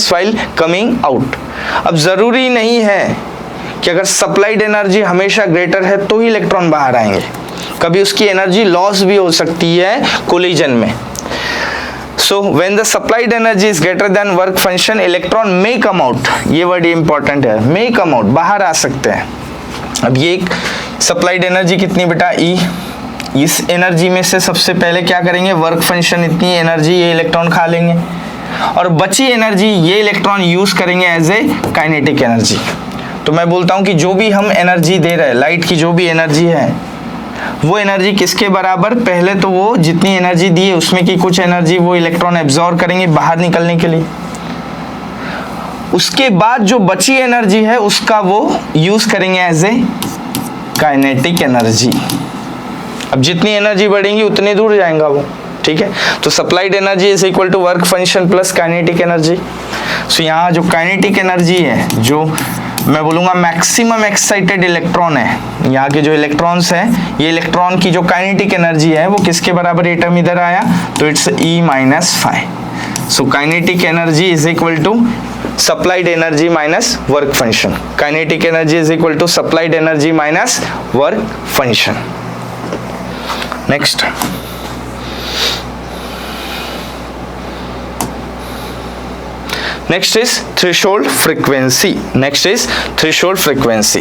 while coming out। अब जरूरी नहीं है कि अगर सप्लाइड एनर्जी हमेशा ग्रेटर है तो ही इलेक्ट्रॉन बाहर आएंगे, कभी उसकी एनर्जी लॉस भी हो सकती है कोलिजन में। So when the supplied energy is greater than work function, electron may come out। ये वर्ड इंपॉर्टेंट है, may come out, बाहर आ सकते हैं। अब ये सप्लाइड एनर्जी कितनी बेटा E, इस एनर्जी में से सबसे पहले क्या करेंगे, वर्क फंक्शन इतनी एनर्जी ये इलेक्ट्रॉन खा लेंगे और बची एनर्जी ये इलेक्ट्रॉन यूज करेंगे एज ए काइनेटिक एनर्जी। तो मैं बोलता हूं कि जो भी हम एनर्जी दे रहे हैं, लाइट की जो भी एनर्जी है वो एनर्जी किसके बराबर, पहले तो वो जितनी एनर्जी दी है उसमें की कुछ एनर्जी वो इलेक्ट्रॉन एब्जॉर्ब करेंगे बाहर निकलने के लिए, उसके बाद जो बची एनर्जी है उसका वो यूज करेंगे एज ए काइनेटिक एनर्जी। अब जितनी एनर्जी बढ़ेंगी उतनी दूर जाएगा वो, ठीक है। तो supplied energy is equal to work function plus kinetic energy. So यहाँ जो काइनेटिक एनर्जी है, जो मैं बोलूंगा मैक्सिमम एक्साइटेड इलेक्ट्रॉन है, यहाँ के जो इलेक्ट्रॉन्स हैं, ये इलेक्ट्रॉन की जो काइनेटिक एनर्जी है वो किसके बराबर, ये टर्म इधर आया तो it's E minus five. So kinetic energy is equal to supplied energy minus work function. Kinetic energy is equal to supplied energy minus work function. Next, next is threshold frequency. Next is threshold frequency.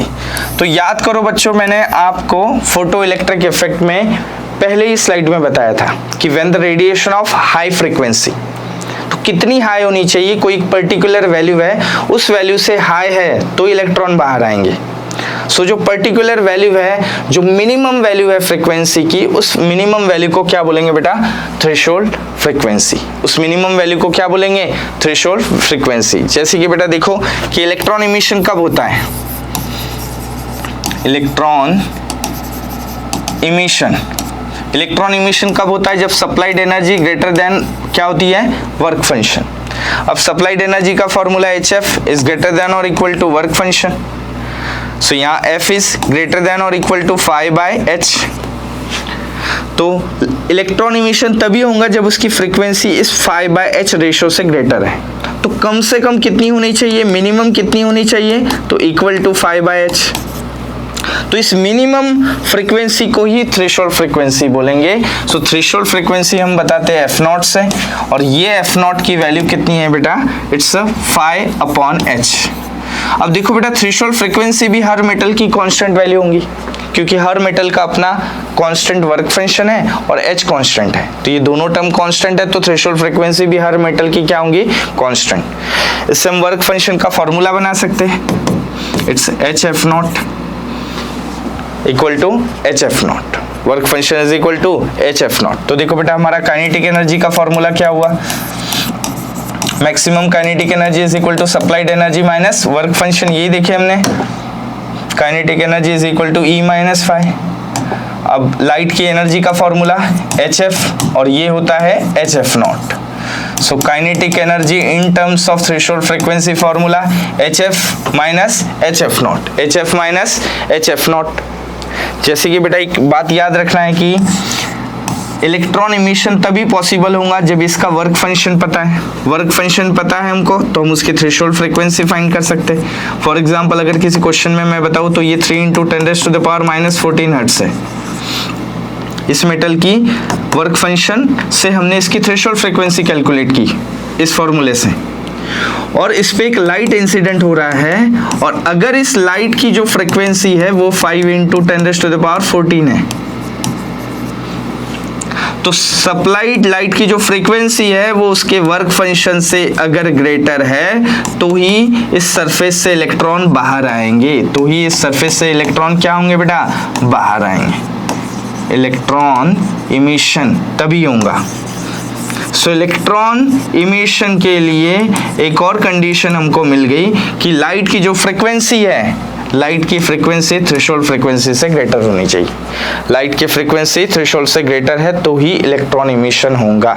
तो याद करो बच्चों, मैंने आपको photo electric effect में पहले ही slide में बताया था कि when the radiation of high frequency, तो कितनी हाई होनी चाहिए, कोई पर्टिकुलर वैल्यू है, उस वैल्यू से हाई है तो इलेक्ट्रॉन बाहर आएंगे। सो जो पर्टिकुलर वैल्यू है, जो मिनिमम वैल्यू है फ्रीक्वेंसी की, उस मिनिमम वैल्यू को क्या बोलेंगे बेटा, थ्रेशोल्ड फ्रीक्वेंसी। उस मिनिमम वैल्यू को क्या बोलेंगे, थ्रेशोल्ड फ्रीक्वेंसी। जैसे कि बेटा देखो कि इलेक्ट्रॉन इमिशन कब होता है, इलेक्ट्रॉन इमिशन, इलेक्ट्रॉन इमिशन कब होता है, जब सप्लाइड एनर्जी ग्रेटर देन क्या होती है, वर्क फंक्शन। अब सप्लाइड एनर्जी का formula HF is greater than और इक्वल टू वर्क फंक्शन। सो यहाँ F इज ग्रेटर देन और इक्वल टू 5/h। तो इलेक्ट्रॉन इमिशन तभी होगा जब उसकी फ्रीक्वेंसी इस 5/h रेशो से ग्रेटर है। तो कम से कम कितनी होनी चाहिए, मिनिमम कितनी होनी चाहिए, तो इक्वल टू 5/h। तो इस मिनिमम फ्रीक्वेंसी को ही थ्रेशोल्ड फ्रीक्वेंसी बोलेंगे। सो थ्रेशोल्ड फ्रीक्वेंसी हम बताते हैं F0 से, और ये F0 की वैल्यू कितनी है बेटा, इट्स 5/h। अब देखो बेटा, थ्रेशोल्ड फ्रीक्वेंसी भी हर मेटल की कांस्टेंट वैल्यू होंगी, क्योंकि हर मेटल का अपना कांस्टेंट वर्क फंक्शन है और H कांस्टेंट है, तो ये दोनों टर्म कांस्टेंट है, तो थ्रेशोल्ड फ्रीक्वेंसी भी हर मेटल की क्या होंगी, कांस्टेंट। इससे हम वर्क फंक्शन का फॉर्मूला बना सकते हैं, it's HF0 equal to HF0, work function is equal to HF0। तो देखो बेटा, हमारा काइनेटिक एनर्जी का फॉर्मूला क्या हुआ, maximum kinetic energy is equal to supplied energy minus work function. यही देखे हमने, kinetic energy is equal to E minus 5। अब लाइट की एनर्जी का फॉर्मूला HF और ये होता है HF0। So kinetic energy in terms of threshold frequency formula HF minus HF0, HF minus HF0। जैसे कि बेटा एक बात याद रखना है कि इलेक्ट्रॉन इमिशन तभी पॉसिबल होगा जब इसका वर्क फंक्शन पता है। वर्क फंक्शन पता है हमको तो हम उसकी थ्रेशोल्ड फ्रीक्वेंसी फाइंड कर सकते हैं। फॉर एग्जांपल अगर किसी क्वेश्चन में मैं बताऊं तो ये 3 × 10⁻⁻14 हर्ट्ज है। इस मेटल की वर्क फंक्शन से हमने इसकी थ्रेशोल्ड फ्रीक्वेंसी कैलकुलेट की इस फॉर्मूले से, और इस पे एक लाइट इंसिडेंट हो रहा है, और अगर इस लाइट की जो फ्रीक्वेंसी है वो 5 × 10⁻14 है, तो सप्लाइड लाइट की जो फ्रीक्वेंसी है वो उसके वर्क फंक्शन से अगर ग्रेटर है तो ही इस सरफेस से इलेक्ट्रॉन बाहर आएंगे, तो ही इस सरफेस से इलेक्ट्रॉन क्या होंगे बेटा, बाहर आएंगे। इलेक्ट्रॉन इमिशन तभी होगा। सो इलेक्ट्रॉन इमिशन के लिए एक और कंडीशन हमको मिल गई कि लाइट की जो फ्रीक्वेंसी है, लाइट की फ्रीक्वेंसी थ्रेशोल्ड फ्रीक्वेंसी से ग्रेटर होनी चाहिए। लाइट की फ्रीक्वेंसी थ्रेशोल्ड से ग्रेटर है तो ही इलेक्ट्रॉन इमिशन होगा।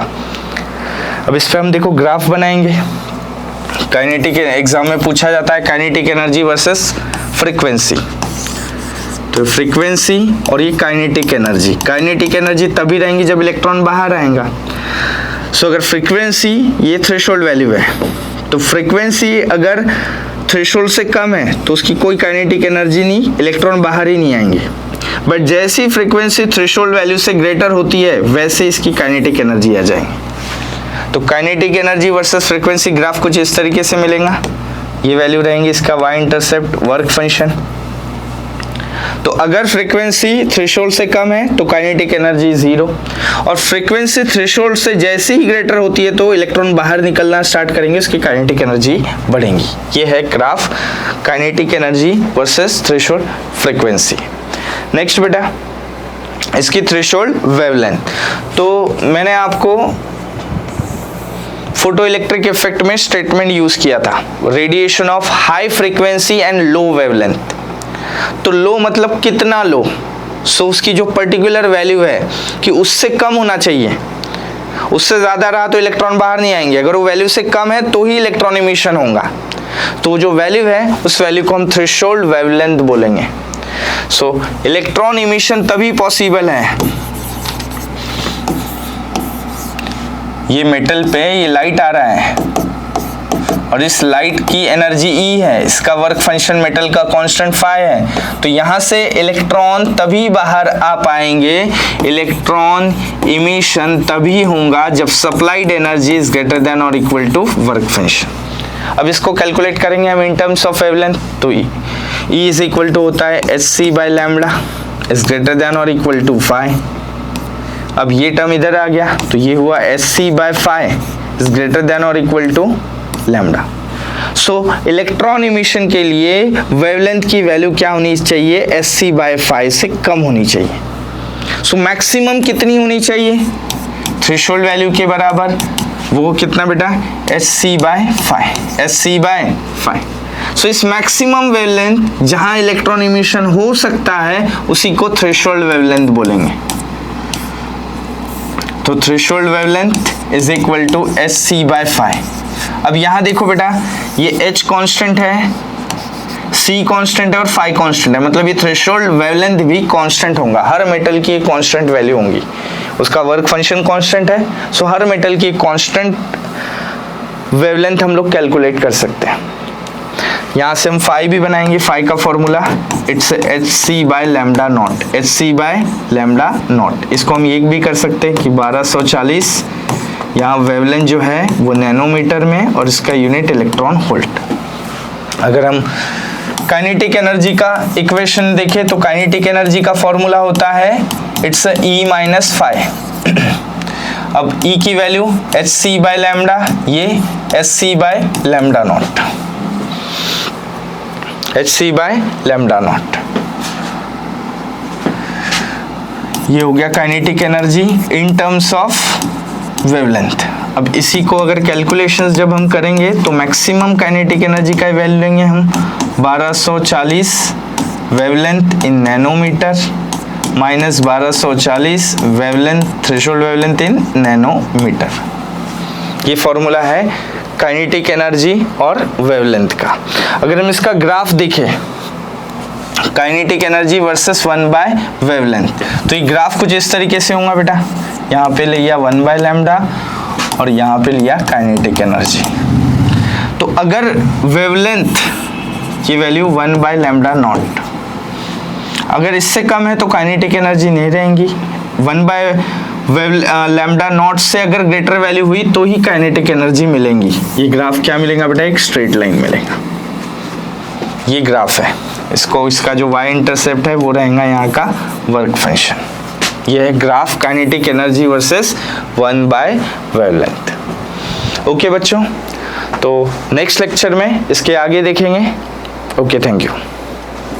अब इस पे हम देखो ग्राफ बनाएंगे। काइनेटिक एग्जाम में पूछा जाता है काइनेटिक एनर्जी वर्सेस फ्रीक्वेंसी। तो फ्रीक्वेंसी और ये काइनेटिक एनर्जी तभी रहेंगी जब इलेक्ट्रॉन बाहर आएगा। सो अगर फ्रीक्वेंसी ये थ्रेशोल्ड वैल्यू है, तो फ्रीक्वेंसी अगर थ्रेशोल्ड से कम है तो उसकी कोई काइनेटिक एनर्जी नहीं, इलेक्ट्रॉन बाहर ही नहीं आएंगे। बट जैसी फ्रीक्वेंसी थ्रेशोल्ड वैल्यू से ग्रेटर होती है वैसे इसकी काइनेटिक एनर्जी आ जाएंगी। तो kinetic energy versus frequency graph कुछ इस तरीके से मिलेगा। ये वैल्यू रहेंगी इसका y इंटरसेप्ट, वर्क फंक्शन। तो अगर फ्रीक्वेंसी थ्रेशोल्ड से कम है तो काइनेटिक एनर्जी 0, और फ्रीक्वेंसी थ्रेशोल्ड से जैसे ही ग्रेटर होती है तो इलेक्ट्रॉन बाहर निकलना स्टार्ट करेंगे, उसकी काइनेटिक एनर्जी बढ़ेंगी। ये है graph kinetic energy versus threshold frequency. Next बेटा, इसकी थ्रेशोल्ड वेवलेंथ। तो मैंने आपको फोटो इलेक्ट्रिक इफेक्ट में स्टेटमेंट यूज किया था, radiation of high frequency and low wavelength. तो लो मतलब कितना लो, सो उसकी जो पर्टिकुलर वैल्यू है कि उससे कम होना चाहिए, उससे ज्यादा रहा तो इलेक्ट्रॉन बाहर नहीं आएंगे, अगर वो वैल्यू से कम है तो ही इलेक्ट्रॉन इमिशन होगा। तो जो वैल्यू है उस वैल्यू को हम थ्रेशोल्ड वेवलेंथ बोलेंगे। सो इलेक्ट्रॉन इमिशन तभी पॉसिबल है, ये मेटल पे ये लाइट आ रहा है और इस लाइट की एनर्जी E है, इसका वर्क फंक्शन मेटल का कांस्टेंट फाई है। तो यहाँ से इलेक्ट्रॉन तभी बाहर आ पाएंगे, इलेक्ट्रॉन इमिशन तभी होगा जब supplied energy is greater than और इक्वल टू वर्क फंक्शन। अब इसको कैलकुलेट करेंगे हम इन टर्म्स ऑफ वेवलेंथ। तो E इज इक्वल टू होता है hc by lambda is greater than और इक्वल टू फाई। अब ये टर्म इधर आ गया तो ये हुआ hc by phi is greater than और equal to lambda. So electron emission के लिए वेवलेंथ की वैल्यू क्या होनी चाहिए, hc बाय फाई से कम होनी चाहिए। सो मैक्सिमम कितनी होनी चाहिए, थ्रेशोल्ड वैल्यू के बराबर, वो कितना बेटा, hc by phi, hc by phi. So इस मैक्सिमम वेवलेंथ जहां इलेक्ट्रॉन इमिशन हो सकता है उसी को थ्रेशोल्ड वेवलेंथ बोलेंगे। तो threshold wavelength is equal to hc by phi. अब यहां देखो बेटा, ये h कांस्टेंट है, c कांस्टेंट है और फाई कांस्टेंट है, मतलब ये थ्रेशोल्ड वेवलेंथ भी कांस्टेंट होगा। हर मेटल की एक कांस्टेंट वैल्यू होंगी, उसका वर्क फंक्शन कांस्टेंट है। सो हर मेटल की कांस्टेंट वेवलेंथ हम लोग कैलकुलेट कर सकते हैं। यहाँ से हम फाई भी बनाएंगे, फाई का formula it's hc by lambda naught, hc by lambda not. इसको हम ये भी कर सकते हैं कि 1240, यहाँ वेवलेंथ जो है वो नैनोमीटर में और इसका यूनिट इलेक्ट्रॉन वोल्ट। अगर हम काइनेटिक एनर्जी का इक्वेशन देखें तो काइनेटिक एनर्जी का फॉर्मूला होता है इट्स E माइनस फाई। अब E की वैल्यू hc बाय लैम्डा, ये hc by lambda naught, hc by lambda naught. ये हो गया kinetic energy in terms of wavelength. अब इसी को अगर कैलकुलेशंस जब हम करेंगे तो मैक्सिमम काइनेटिक एनर्जी का वैल्यू लेंगे हम 1240 wavelength in nanometer minus 1240 wavelength, threshold wavelength in nanometer. ये फॉर्मूला है काइनेटिक एनर्जी और वेवलेंथ का। अगर हम इसका ग्राफ देखें, kinetic energy versus 1 by wavelength, तो ये ग्राफ कुछ इस तरीके से होगा बेटा। यहाँ पे लिया 1 बाय लैम्डा और यहाँ पे लिया काइनेटिक एनर्जी। तो अगर वेवलेंथ की वैल्यू 1 बाय लैम्डा नॉट, अगर इससे कम है तो काइनेटिक एनर्जी नहीं रहेंगी। 1 बाय लैम्डा नॉट से अगर ग्रेटर वैल्यू हुई तो ही काइनेटिक एनर्जी मिलेंगी। ये ग्राफ क्या मिलेगा बेटा, एक स्ट्रेट लाइन मिलेगा। ये ग्राफ है, इसको इसका जो y इंटरसेप्ट है वो रहेगा यहाँ का वर्क फंक्शन। ये है graph kinetic energy versus 1 by wavelength. Okay बच्चों, तो नेक्स्ट लेक्चर में इसके आगे देखेंगे। Okay, thank you.